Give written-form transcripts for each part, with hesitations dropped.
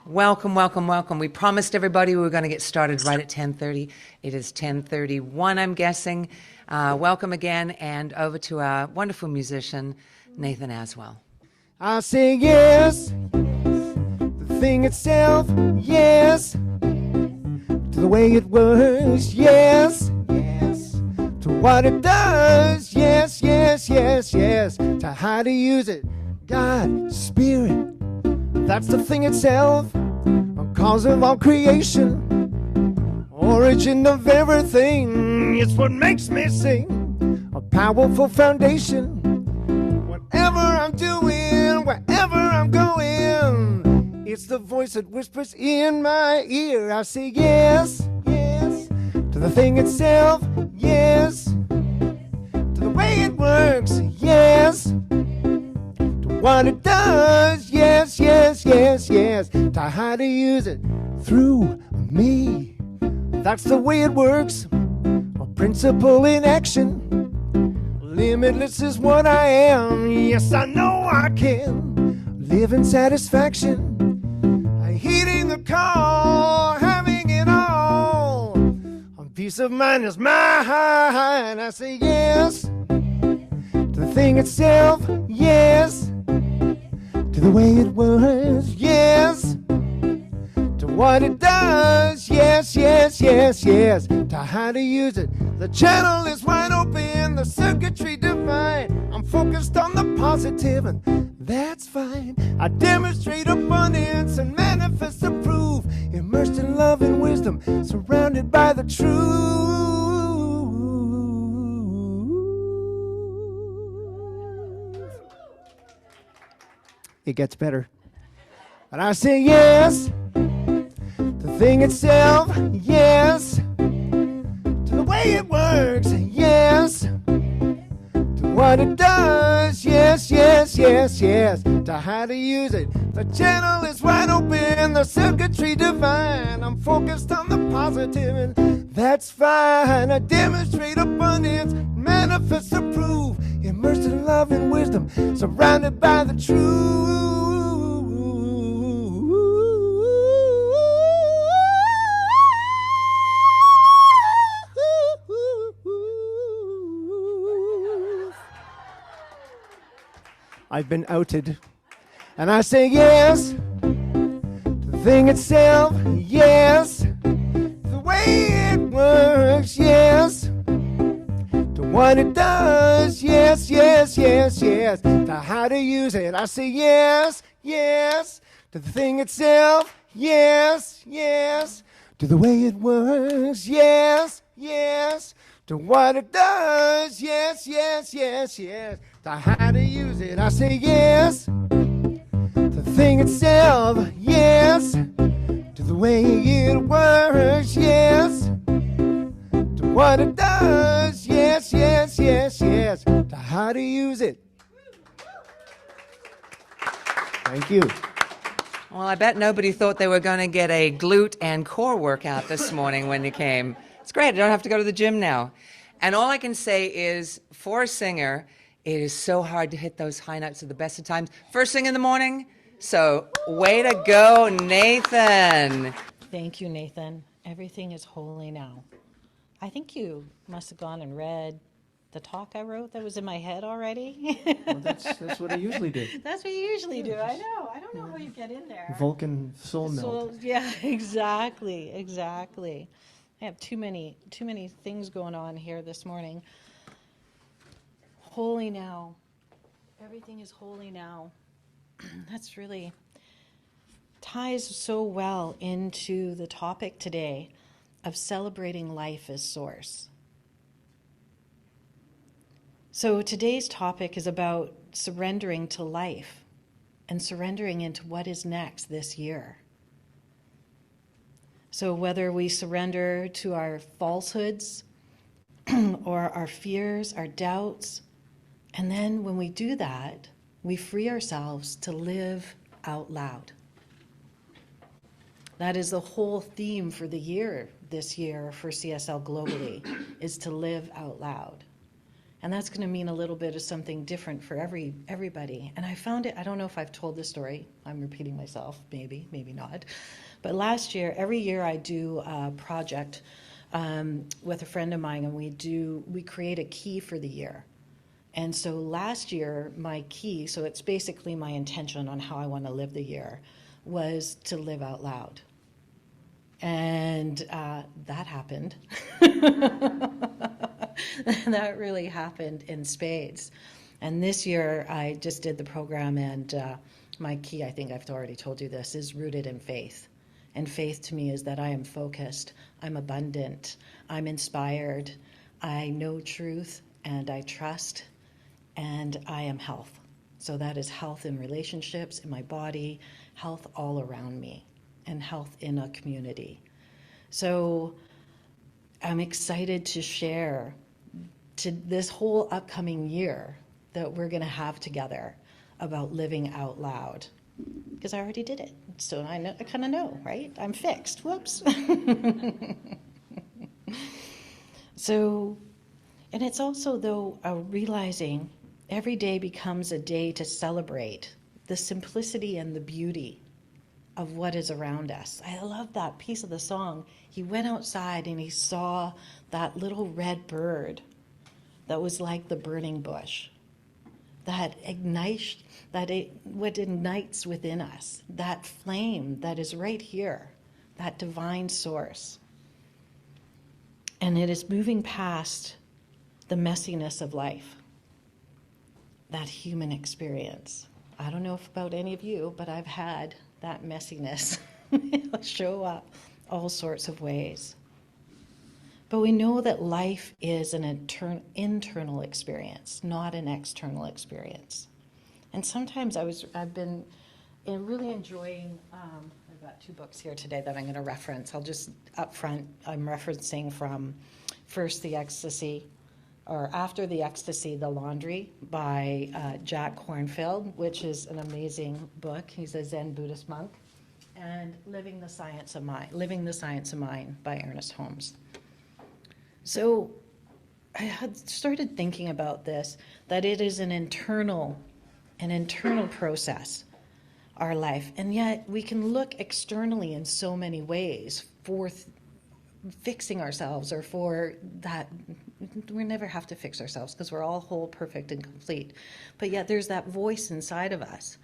Welcome, welcome, welcome. We promised everybody we were going to get started right at 10:30. It is 10:31, I'm guessing. Welcome again, and over to our wonderful musician, Nathan Aswell. I say yes, the thing itself, yes, to the way it works, yes, yes, to what it does, yes, yes, yes, yes, to how to use it, God, Spirit, that's the thing itself, cause of all creation, origin of everything, it's what makes me sing, a powerful foundation, whatever I'm doing, wherever I'm going, it's the voice that whispers in my ear. I say yes, yes, to the thing itself, yes, to the way it works, yes, to what it does, yes, yes, yes, yes, to how to use it through me. That's the way it works, a principle in action. Limitless is what I am. Yes, I know I can live in satisfaction. Heeding the call, having it all. Peace of mind is mine. I say yes to the thing itself. Yes to the way it works. Yes to what it does. Yes, yes, yes, yes, to how to use it. The channel is wide open, the circuitry divine. I'm focused on the positive, and that's fine. I demonstrate abundance and manifest the proof. Immersed in love and wisdom, surrounded by the truth. It gets better. But I say yes, the thing itself, yes, to the way it works, yes, to what it does, yes, yes, yes, yes, to how to use it. The channel is wide open, the circuitry divine. I'm focused on the positive, and that's fine. I demonstrate abundance, manifest the proof. Immersed in love and wisdom, surrounded by the truth. I've been outed. And I say yes to the thing itself, yes, the way it works, yes, to what it does, yes, yes, yes, yes, to how to use it. I say yes, yes, to the thing itself, yes, yes, to the way it works, yes, yes, to what it does, yes, yes, yes, yes, to how to use it. I say yes to the thing itself, yes, to the way it works, yes, to what it does, yes, yes, yes, yes, to how to use it. Thank you. Well, I bet nobody thought they were going to get a glute and core workout this morning when you came. It's great. I don't have to go to the gym now. And all I can say is, for a singer, it is so hard to hit those high notes at the best of times. First thing in the morning. So way to go, Nathan. Thank you, Nathan. Everything is holy now. I think you must have gone and read the talk I wrote that was in my head already. Well, that's what I usually do. That's what you usually do. I know. I don't know how you get in there. Vulcan soul melt. Yeah, exactly, exactly. I have too many things going on here this morning. Holy now. Everything is holy now. That's really ties so well into the topic today of celebrating life as source. So today's topic is about surrendering to life and surrendering into what is next this year. So whether we surrender to our falsehoods or our fears, our doubts, and then when we do that, we free ourselves to live out loud. That is the whole theme for the year this year for CSL globally, is to live out loud. And that's going to mean a little bit of something different for everybody. And I found it, I don't know if I've told this story. I'm repeating myself, maybe not. But last year, every year I do a project with a friend of mine, and we create a key for the year. And so last year, my key, so it's basically my intention on how I want to live the year, was to live out loud. And that happened. That really happened in spades. And this year, I just did the program, and my key, I think I've already told you this, is rooted in faith. And faith to me is that I am focused, I'm abundant, I'm inspired, I know truth, and I trust, and I am health. So that is health in relationships, in my body, health all around me, and health in a community. So I'm excited to share to this whole upcoming year that we're going to have together about living out loud. Because I already did it. So I kind of know, right? I'm fixed. Whoops. So, and it's also, though, realizing every day becomes a day to celebrate the simplicity and the beauty of what is around us. I love that piece of the song. He went outside and he saw that little red bird that was like the burning bush, that ignites, what ignites within us, that flame that is right here, that divine source. And it is moving past the messiness of life, that human experience. I don't know if about any of you, but I've had that messiness show up all sorts of ways. But we know that life is an internal experience, not an external experience. And sometimes I've been really enjoying, I've got 2 books here today that I'm going to reference. I'll just up front, I'm referencing from First the Ecstasy, or After the Ecstasy, The Laundry by Jack Kornfield, which is an amazing book. He's a Zen Buddhist monk. And Living the Science of Mind by Ernest Holmes. So I had started thinking about this, that it is an internal process, our life. And yet we can look externally in so many ways for fixing ourselves, or for that. We never have to fix ourselves because we're all whole, perfect, and complete. But yet there's that voice inside of us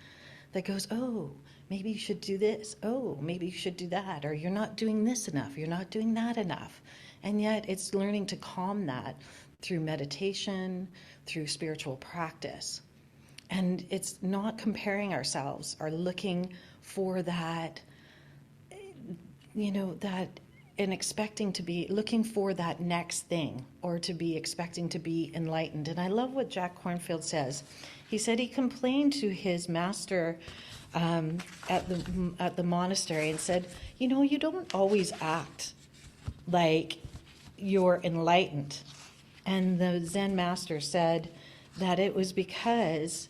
that goes, oh, maybe you should do this. Oh, maybe you should do that. Or you're not doing this enough. You're not doing that enough. And yet it's learning to calm that through meditation, through spiritual practice. And it's not comparing ourselves or looking for that, that, and expecting to be looking for that next thing, or to be expecting to be enlightened. And I love what Jack Kornfield says. He said he complained to his master at the monastery and said, you don't always act like you're enlightened. And the Zen master said that it was because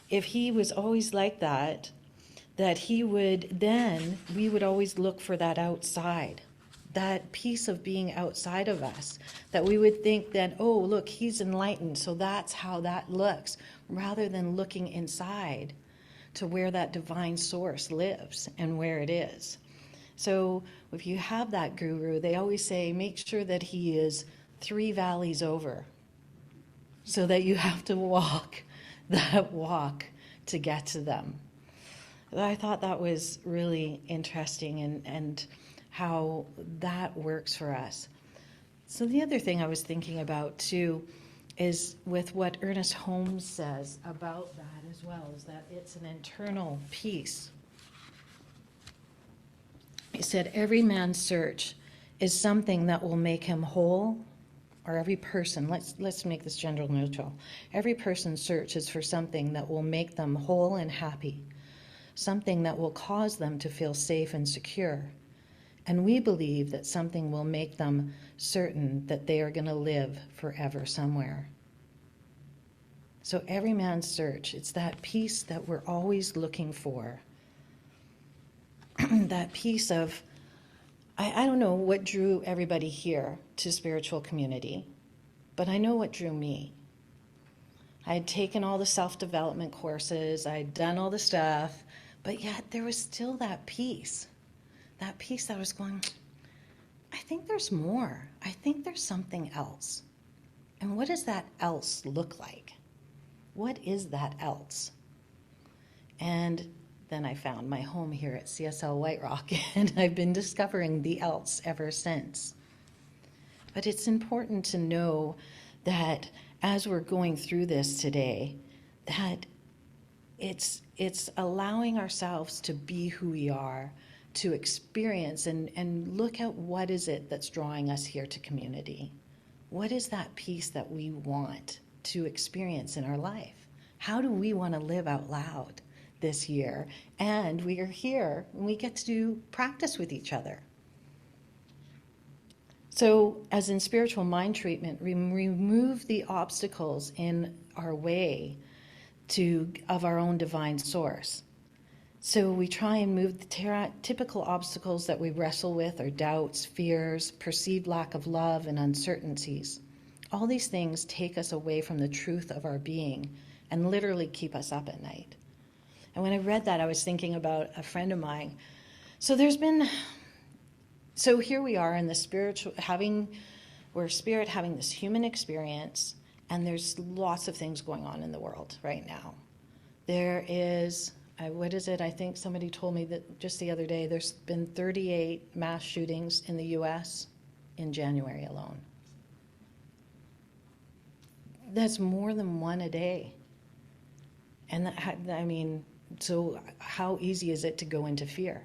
if he was always like that we would always look for that outside, that piece of being outside of us, that we would think then, oh, look, he's enlightened, so that's how that looks, rather than looking inside to where that divine source lives and where it is. So if you have that guru, they always say, make sure that he is 3 valleys over, so that you have to walk that walk to get to them. I thought that was really interesting, and how that works for us. So the other thing I was thinking about too is with what Ernest Holmes says about that as well, is that it's an internal peace. He said, every man's search is something that will make him whole, or every person, let's make this gender neutral. Every person's search is for something that will make them whole and happy, something that will cause them to feel safe and secure. And we believe that something will make them certain that they are going to live forever somewhere. So every man's search, it's that peace that we're always looking for. That piece of, I don't know what drew everybody here to spiritual community, but I know what drew me. I had taken all the self-development courses, I had done all the stuff, but yet there was still that piece that was going, I think there's more. I think there's something else. And what does that else look like? What is that else? And then I found my home here at CSL White Rock, and I've been discovering the else ever since. But it's important to know that as we're going through this today, that it's allowing ourselves to be who we are, to experience and look at what is it that's drawing us here to community. What is that piece that we want to experience in our life? How do we want to live out loud this year? And we are here and we get to practice with each other. So as in spiritual mind treatment, we remove the obstacles in our way of our own divine source. So we try and move the typical obstacles that we wrestle with, our doubts, fears, perceived lack of love, and uncertainties. All these things take us away from the truth of our being and literally keep us up at night. And when I read that, I was thinking about a friend of mine. So here we are in the we're spirit having this human experience, and there's lots of things going on in the world right now. There is, what is it? I think somebody told me that just the other day, there's been 38 mass shootings in the US in January alone. That's more than one a day. And so how easy is it to go into fear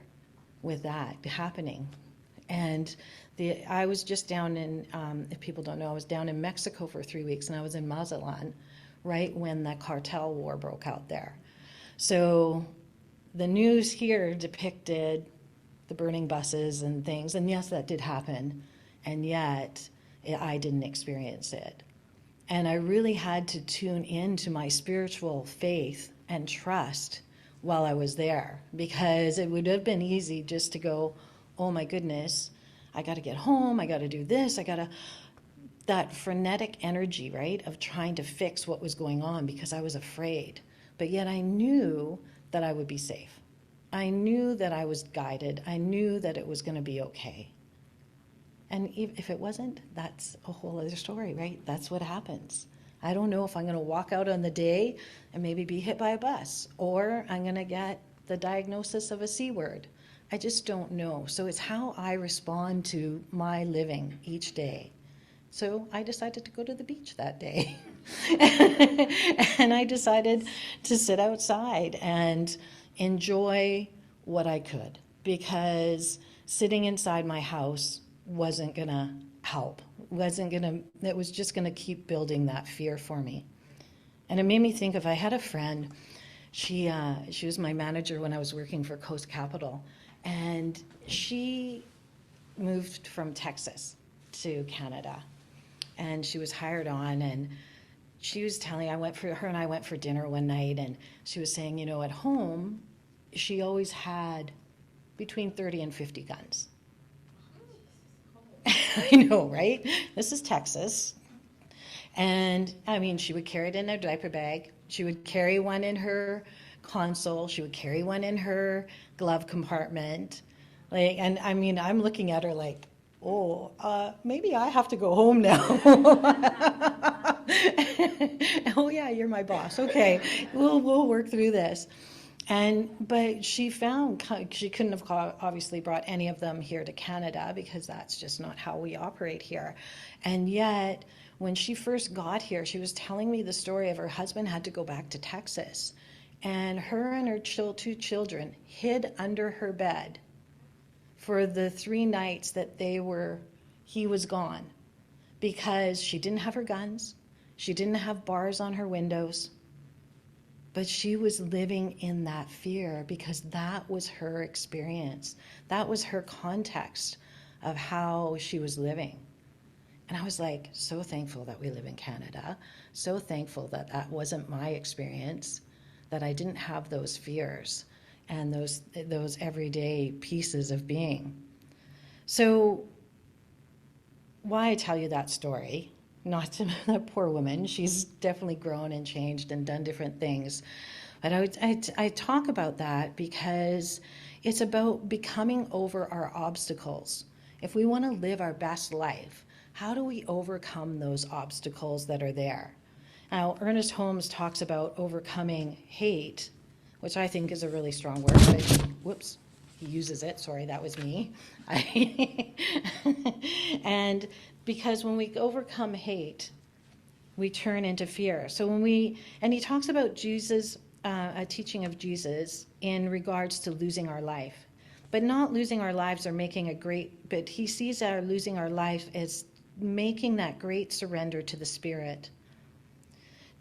with that happening? And I was just down in, if people don't know, I was down in Mexico for 3 weeks, and I was in Mazatlan right when the cartel war broke out there. So the news here depicted the burning buses and things, and yes, that did happen, and yet I didn't experience it. And I really had to tune into my spiritual faith and trust while I was there, because it would have been easy just to go, oh my goodness, I got to get home, I got to do this, that frenetic energy, right, of trying to fix what was going on because I was afraid. But yet I knew that I would be safe. I knew that I was guided. I knew that it was going to be okay. And if it wasn't, that's a whole other story, right? That's what happens. I don't know if I'm going to walk out on the day and maybe be hit by a bus, or I'm going to get the diagnosis of a C word. I just don't know. So it's how I respond to my living each day. So I decided to go to the beach that day. And I decided to sit outside and enjoy what I could, because sitting inside my house wasn't going to help. It was just going to keep building that fear for me. And it made me think, if I had a friend, she was my manager when I was working for Coast Capital, and she moved from Texas to Canada, and she was hired on, and she was telling, her and I went for dinner one night, and she was saying, at home, she always had between 30 and 50 guns. I know, right? This is Texas. And she would carry it in her diaper bag. She would carry one in her console. She would carry one in her glove compartment. I'm looking at her like, maybe I have to go home now. Oh yeah, you're my boss. Okay, we'll work through this. But she found she couldn't have obviously brought any of them here to Canada, because that's just not how we operate here. And yet, when she first got here, she was telling me the story of her husband had to go back to Texas, and her and her two children hid under her bed for the 3 nights that he was gone, because she didn't have her guns, she didn't have bars on her windows, but she was living in that fear because that was her experience. That was her context of how she was living. And I was like, so thankful that we live in Canada, so thankful that that wasn't my experience, that I didn't have those fears and those everyday pieces of being. So why I tell you that story, not to that poor woman. She's definitely grown and changed and done different things. But I talk about that because it's about becoming over our obstacles. If we want to live our best life, how do we overcome those obstacles that are there? Now, Ernest Holmes talks about overcoming hate, which I think is a really strong word, but whoops, he uses it. Sorry, that was me. And because when we overcome hate, we turn into fear. So and he talks about Jesus, a teaching of Jesus in regards to losing our life, but not losing our lives or making but he sees our losing our life as making that great surrender to the Spirit.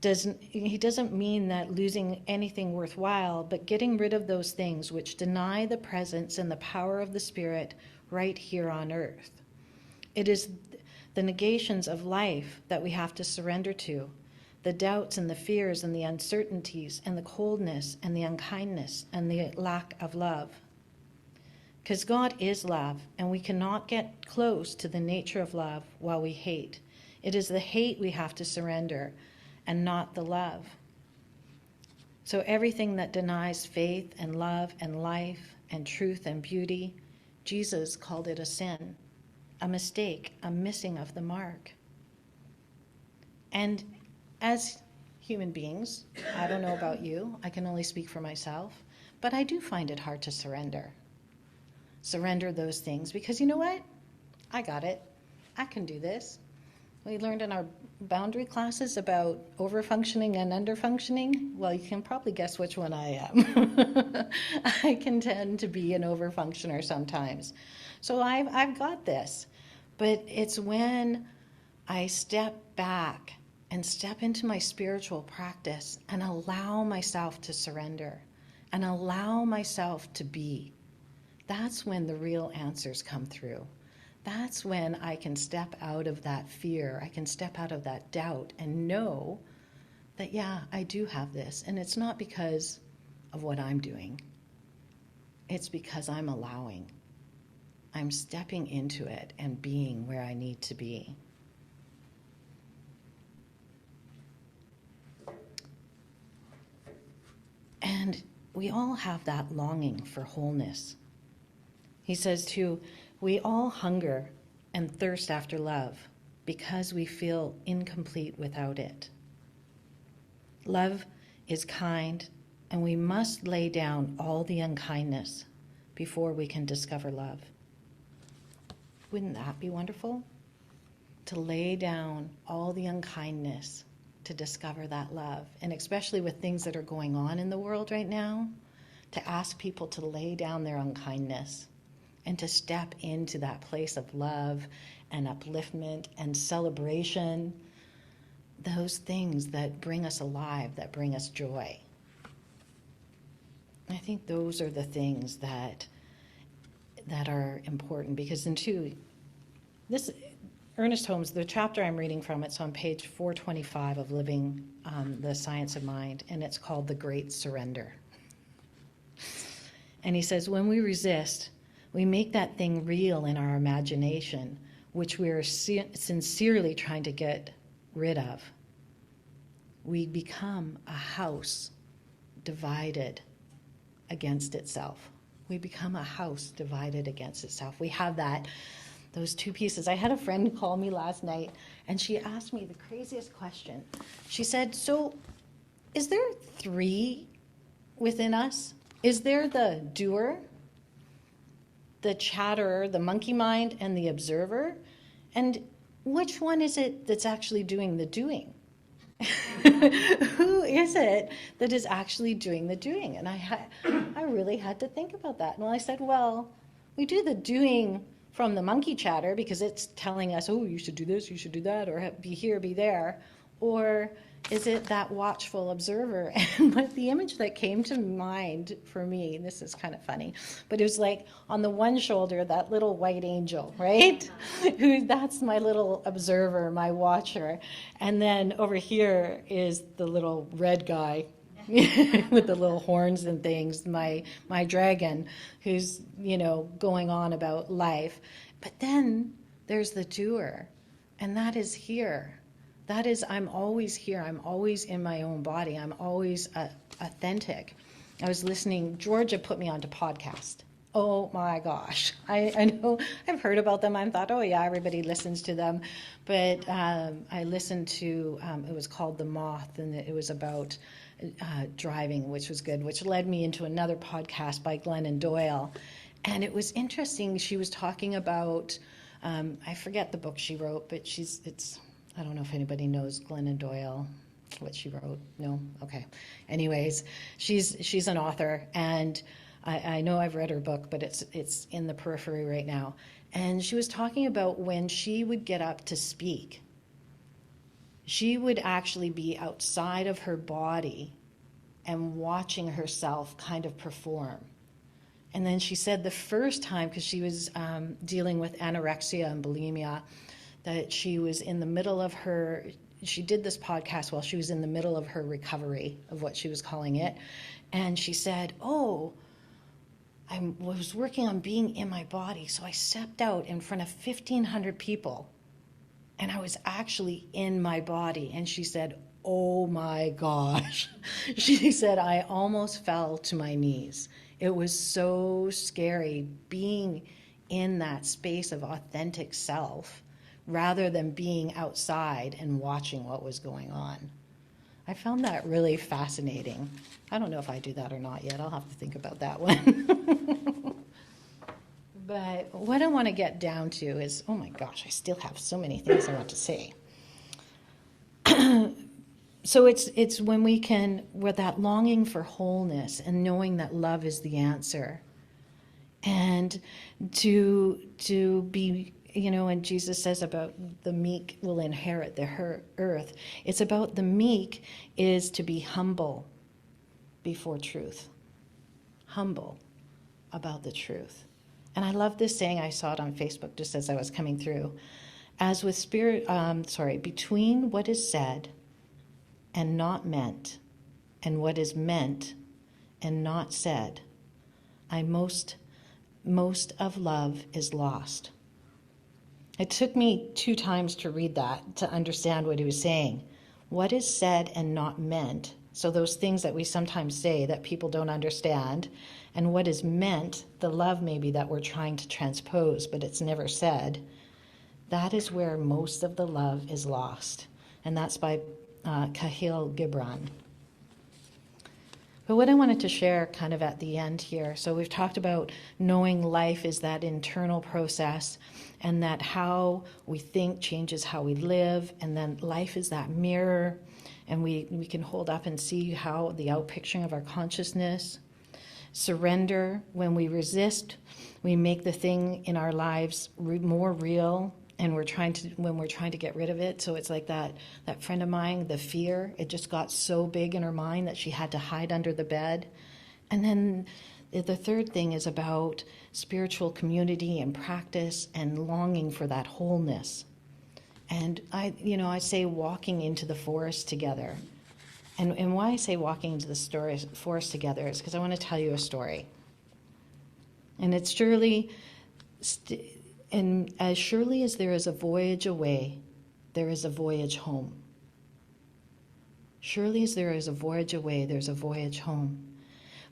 He doesn't mean that losing anything worthwhile, but getting rid of those things which deny the presence and the power of the Spirit right here on earth. It is the negations of life that we have to surrender to, the doubts and the fears and the uncertainties and the coldness and the unkindness and the lack of love. Because God is love, and we cannot get close to the nature of love while we hate. It is the hate we have to surrender, and not the love. So everything that denies faith and love and life and truth and beauty, Jesus called it a sin, a mistake, a missing of the mark. And as human beings, I don't know about you, I can only speak for myself, but I do find it hard to surrender those things, because you know what? I got it. I can do this. We learned in our boundary classes about overfunctioning and underfunctioning. Well, you can probably guess which one I am. I can tend to be an overfunctioner sometimes. So I've got this. But it's when I step back and step into my spiritual practice and allow myself to surrender and allow myself to be. That's when the real answers come through. That's when I can step out of that fear, I can step out of that doubt and know that, yeah, I do have this. And it's not because of what I'm doing. It's because I'm allowing. I'm stepping into it and being where I need to be. And we all have that longing for wholeness. He says too, we all hunger and thirst after love because we feel incomplete without it. Love is kind, and we must lay down all the unkindness before we can discover love. Wouldn't that be wonderful? To lay down all the unkindness to discover that love. And especially with things that are going on in the world right now, to ask people to lay down their unkindness and to step into that place of love and upliftment and celebration, those things that bring us alive, that bring us joy. I think those are the things that are important, because this Ernest Holmes, the chapter I'm reading from, it's on page 425 of Living the Science of Mind, and it's called The Great Surrender. And he says, when we resist, we make that thing real in our imagination, which we are sincerely trying to get rid of. We become a house divided against itself. We become a house divided against itself. We have those two pieces. I had a friend call me last night, and she asked me the craziest question. She said, so is there three within us? Is there the doer, the chatterer, the monkey mind, and the observer? And which one is it that's actually doing the doing? Who is it that is actually doing the doing? And I really had to think about that. And I said, well, we do the doing from the monkey chatter because it's telling us, oh, you should do this, you should do that, or be here, be there. Or is it that watchful observer? And the image that came to mind for me, this is kind of funny, but it was like on the one shoulder, that little white angel, right? That's my little observer, my watcher. And then over here is the little red guy with the little horns and things, my dragon, who's, going on about life. But then there's the doer, and that is here. That is, I'm always here. I'm always in my own body. I'm always authentic. I was listening, Georgia put me onto podcast. Oh my gosh. I know I've heard about them. I thought, oh yeah, everybody listens to them. But I listened to, it was called The Moth, and it was about driving, which was good, which led me into another podcast by Glennon Doyle. And it was interesting. She was talking about, I forget the book she wrote, but I don't know if anybody knows Glennon Doyle, what she wrote. No? Okay. Anyways, she's an author, and I know I've read her book, but it's in the periphery right now. And she was talking about when she would get up to speak, she would actually be outside of her body and watching herself kind of perform. And then she said the first time, because she was dealing with anorexia and bulimia, that she was in the middle of she did this podcast while she was in the middle of her recovery of what she was calling it. And she said, I was working on being in my body, so I stepped out in front of 1,500 people, and I was actually in my body. And she said, oh my gosh. She said, I almost fell to my knees. It was so scary being in that space of authentic self rather than being outside and watching what was going on. I found that really fascinating. I don't know if I do that or not yet. I'll have to think about that one. But what I want to get down to is, oh my gosh, I still have so many things I want to say. So it's when with that longing for wholeness and knowing that love is the answer. And to be, and Jesus says about the meek will inherit the earth. It's about the meek is to be humble before truth. Humble about the truth. And I love this saying. I saw it on Facebook just as I was coming through. As with between what is said and not meant, and what is meant and not said, most of love is lost. It took me 2 times to read that to understand what he was saying. What is said and not meant, so those things that we sometimes say that people don't understand, and what is meant, the love maybe that we're trying to transpose, but it's never said, that is where most of the love is lost. And that's by Kahlil Gibran. But what I wanted to share kind of at the end here, so we've talked about knowing life is that internal process, and that how we think changes how we live, and then life is that mirror, and we can hold up and see how the outpicturing of our consciousness. Surrender, when we resist, we make the thing in our lives more real, and when we're trying to get rid of it. So it's like that friend of mine, the fear, it just got so big in her mind that she had to hide under the bed. And then the third thing is about spiritual community and practice and longing for that wholeness. And I say walking into the forest together. And why I say walking into the forest together is because I want to tell you a story. And it's surely, and as surely as there is a voyage away, there is a voyage home. Surely as there is a voyage away, there's a voyage home.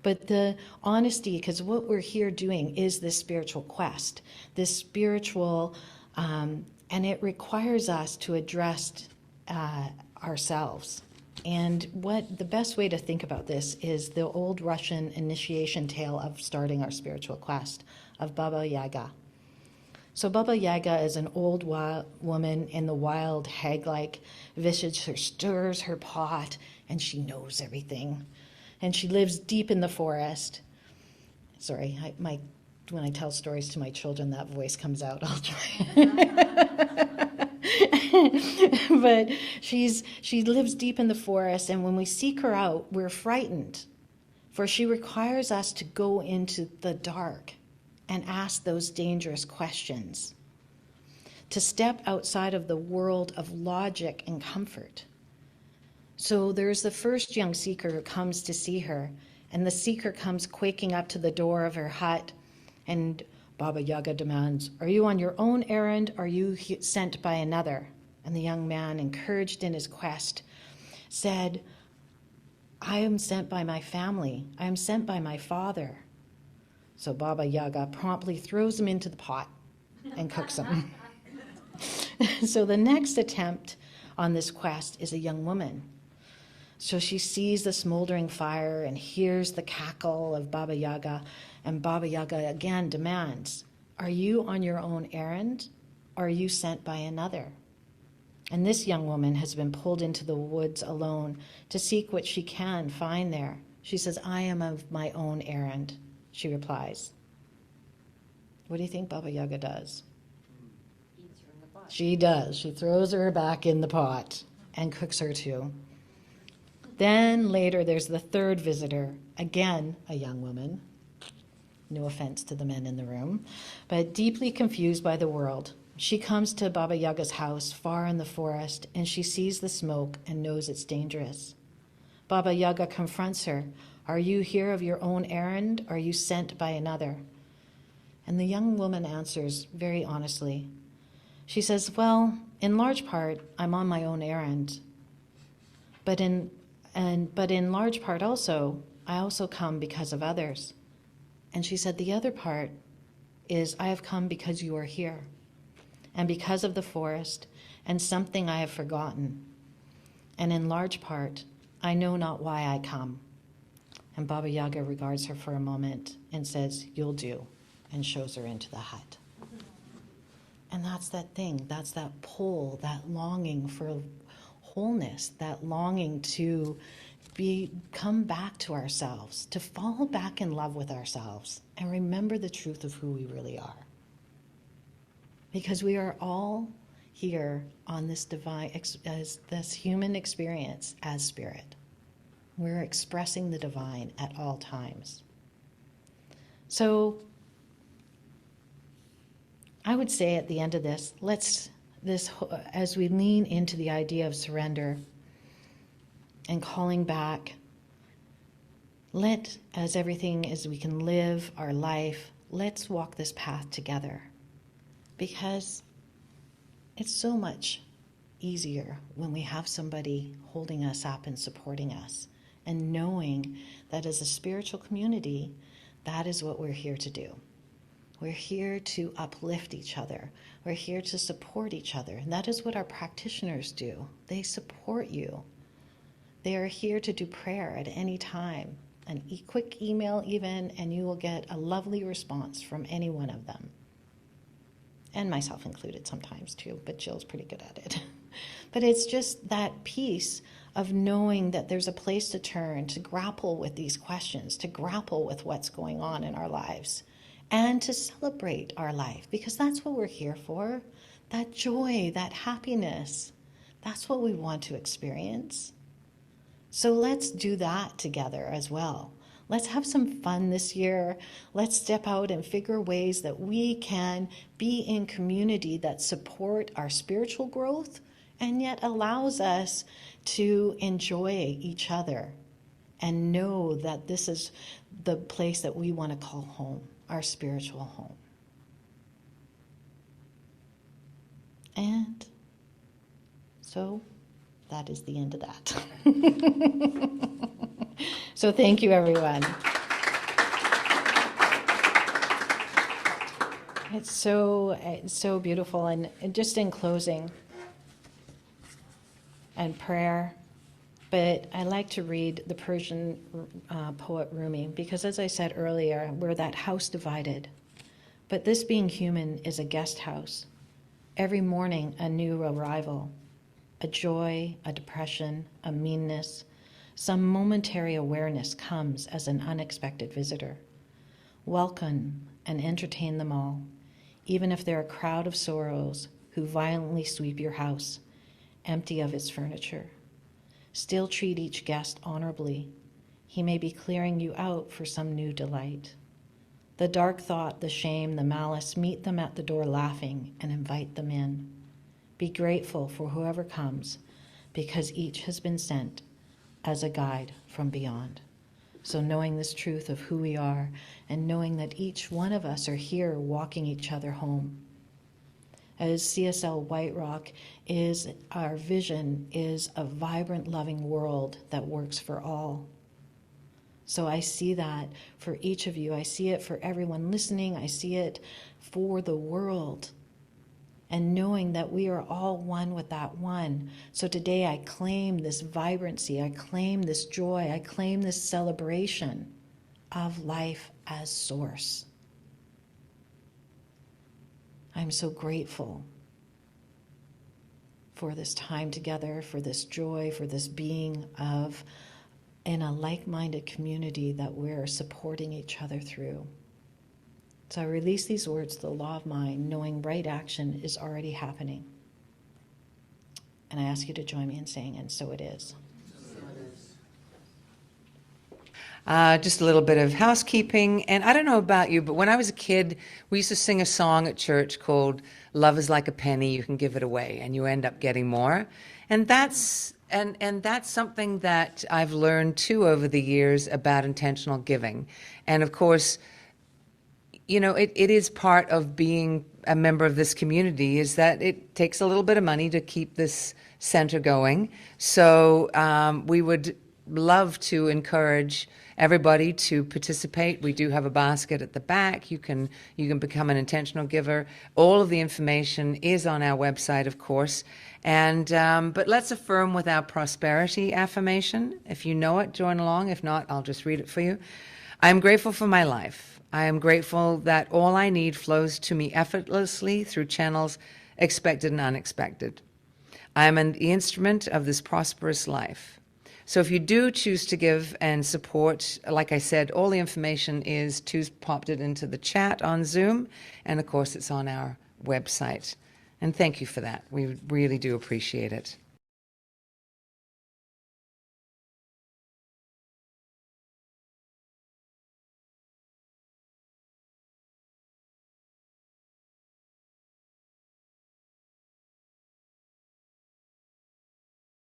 But the honesty, because what we're here doing is this spiritual quest, this spiritual, and it requires us to address ourselves. And the best way to think about this is the old Russian initiation tale of starting our spiritual quest of Baba Yaga. So Baba Yaga is an old woman in the wild, hag-like visage. She stirs her pot, and she knows everything. And she lives deep in the forest. Sorry, when I tell stories to my children, that voice comes out. I'll try. But she lives deep in the forest, and when we seek her out, we're frightened, for she requires us to go into the dark and ask those dangerous questions, to step outside of the world of logic and comfort. So there's the first young seeker who comes to see her, and the seeker comes quaking up to the door of her hut, and Baba Yaga demands, "Are you on your own errand, or are you sent by another?" And the young man, encouraged in his quest, said, I am sent by my family. I am sent by my father. So Baba Yaga promptly throws him into the pot and cooks him. So the next attempt on this quest is a young woman. So she sees the smoldering fire and hears the cackle of Baba Yaga, and Baba Yaga again demands, are you on your own errand, or are you sent by another? And this young woman has been pulled into the woods alone to seek what she can find there. She says, I am of my own errand, she replies. What do you think Baba Yaga does? She does. She throws her back in the pot and cooks her too. Then later there's the third visitor, again a young woman. No offense to the men in the room, but deeply confused by the world. She comes to Baba Yaga's house far in the forest, and she sees the smoke and knows it's dangerous. Baba Yaga confronts her. Are you here of your own errand, or are you sent by another? And the young woman answers very honestly. She says, well, in large part, I'm on my own errand. But in large part also, I also come because of others. And she said, the other part is I have come because you are here, and because of the forest, and something I have forgotten. And in large part, I know not why I come. And Baba Yaga regards her for a moment and says, you'll do, and shows her into the hut. And that's that thing, that's that pull, that longing for wholeness, that longing to come back to ourselves, to fall back in love with ourselves and remember the truth of who we really are. Because we are all here on this divine, as this human experience as spirit. We're expressing the divine at all times. So I would say at the end of this, as we lean into the idea of surrender and calling back, as everything as we can live our life, let's walk this path together. Because it's so much easier when we have somebody holding us up and supporting us, and knowing that as a spiritual community, that is what we're here to do. We're here to uplift each other. We're here to support each other. And that is what our practitioners do. They support you. They are here to do prayer at any time. A quick email even, and you will get a lovely response from any one of them. And myself included sometimes too, but Jill's pretty good at it. But it's just that piece of knowing that there's a place to turn, to grapple with these questions, to grapple with what's going on in our lives, and to celebrate our life, because that's what we're here for. That joy, that happiness, that's what we want to experience. So let's do that together as well. Let's have some fun this year. Let's step out and figure ways that we can be in community that support our spiritual growth and yet allows us to enjoy each other and know that this is the place that we want to call home, our spiritual home. And so that is the end of that. So thank you, everyone. It's so beautiful. And just in closing, and prayer, but I like to read the Persian poet Rumi, because as I said earlier, we're that house divided. But this being human is a guest house. Every morning, a new arrival, a joy, a depression, a meanness, some momentary awareness comes as an unexpected visitor. Welcome and entertain them all, even if they're a crowd of sorrows who violently sweep your house, empty of its furniture. Still treat each guest honorably. He may be clearing you out for some new delight. The dark thought, the shame, the malice, meet them at the door laughing and invite them in. Be grateful for whoever comes, because each has been sent as a guide from beyond. So knowing this truth of who we are, and knowing that each one of us are here walking each other home, as CSL White Rock, is our vision is a vibrant, loving world that works for all. So I see that for each of you. I see it for everyone listening. I see it for the world. And knowing that we are all one with that one. So today I claim this vibrancy. I claim this joy. I claim this celebration of life as source. I'm so grateful for this time together, for this joy, for this being of in a like-minded community that we're supporting each other through. So I release these words, the law of mind, knowing right action is already happening. And I ask you to join me in saying, and so it is. Just a little bit of housekeeping. And I don't know about you, but when I was a kid, we used to sing a song at church called Love is Like a Penny, You Can Give It Away, and you end up getting more. And that's something that I've learned, too, over the years about intentional giving. And, of course, you know, it is part of being a member of this community is that it takes a little bit of money to keep this center going. So we would love to encourage everybody to participate. We do have a basket at the back. You can become an intentional giver. All of the information is on our website, of course. And but let's affirm with our prosperity affirmation. If you know it, join along. If not, I'll just read it for you. I am grateful for my life. I am grateful that all I need flows to me effortlessly through channels expected and unexpected. I am the instrument of this prosperous life. So if you do choose to give and support, like I said, all the information is popped it into the chat on Zoom, and of course it's on our website. And thank you for that. We really do appreciate it.